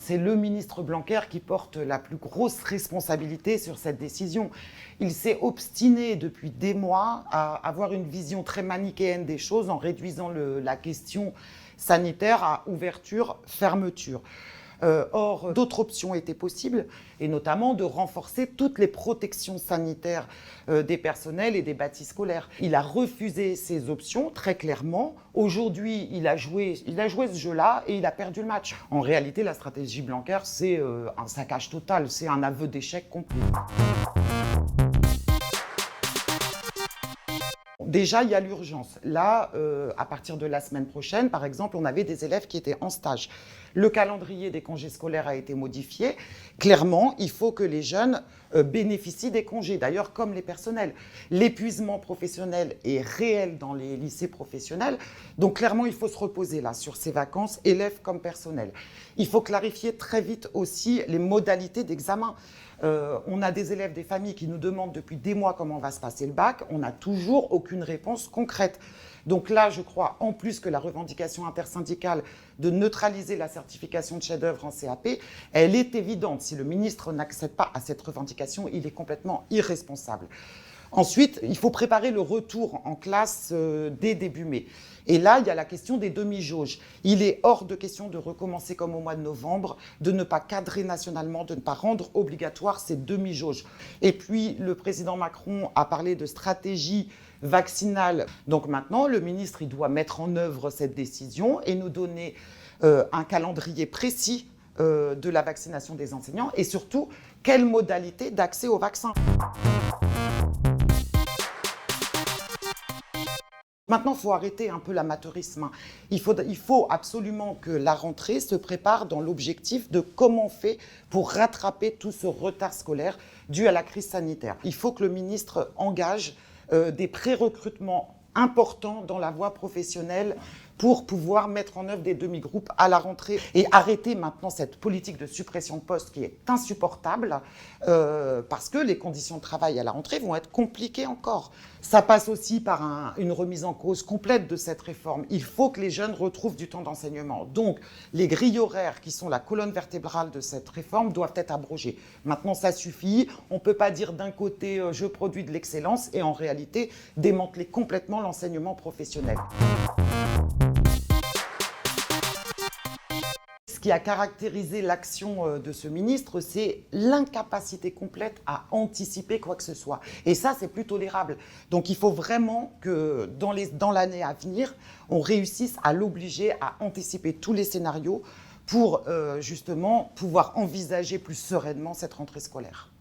c'est le ministre Blanquer qui porte la plus grosse responsabilité sur cette décision. Il s'est obstiné depuis des mois à avoir une vision très manichéenne des choses en réduisant la question sanitaire à ouverture-fermeture. Or, d'autres options étaient possibles, et notamment de renforcer toutes les protections sanitaires des personnels et des bâtis scolaires. Il a refusé ces options très clairement. Aujourd'hui, il a joué ce jeu-là et il a perdu le match. En réalité, la stratégie Blanquer, c'est un saccage total, c'est un aveu d'échec complet. Déjà, il y a l'urgence. Là, à partir de la semaine prochaine, par exemple, on avait des élèves qui étaient en stage. Le calendrier des congés scolaires a été modifié. Clairement, il faut que les jeunes bénéficient des congés, d'ailleurs comme les personnels. L'épuisement professionnel est réel dans les lycées professionnels. Donc clairement, il faut se reposer là sur ces vacances, élèves comme personnels. Il faut clarifier très vite aussi les modalités d'examen. On a des élèves, des familles qui nous demandent depuis des mois comment va se passer le bac. On n'a toujours aucune réponse concrète. Donc là, je crois, en plus que la revendication intersyndicale de neutraliser la certification de chef-d'œuvre en CAP, elle est évidente. Si le ministre n'accède pas à cette revendication, il est complètement irresponsable. Ensuite, il faut préparer le retour en classe dès début mai. Et là, il y a la question des demi-jauges. Il est hors de question de recommencer comme au mois de novembre, de ne pas cadrer nationalement, de ne pas rendre obligatoire ces demi-jauges. Et puis, le président Macron a parlé de stratégie vaccinale. Donc maintenant, le ministre, il doit mettre en œuvre cette décision et nous donner un calendrier précis de la vaccination des enseignants et surtout, quelles modalités d'accès au vaccin. Maintenant, il faut arrêter un peu l'amateurisme. Il faut absolument que la rentrée se prépare dans l'objectif de comment on fait pour rattraper tout ce retard scolaire dû à la crise sanitaire. Il faut que le ministre engage des pré-recrutements importants dans la voie professionnelle pour pouvoir mettre en œuvre des demi-groupes à la rentrée et arrêter maintenant cette politique de suppression de postes qui est insupportable parce que les conditions de travail à la rentrée vont être compliquées encore. Ça passe aussi par une remise en cause complète de cette réforme. Il faut que les jeunes retrouvent du temps d'enseignement. Donc, les grilles horaires qui sont la colonne vertébrale de cette réforme doivent être abrogées. Maintenant, ça suffit. On ne peut pas dire d'un côté je produis de l'excellence et en réalité démanteler complètement l'enseignement professionnel. Ce qui a caractérisé l'action de ce ministre, c'est l'incapacité complète à anticiper quoi que ce soit. Et ça, c'est plus tolérable. Donc il faut vraiment que dans l'année à venir, on réussisse à l'obliger à anticiper tous les scénarios pour justement pouvoir envisager plus sereinement cette rentrée scolaire.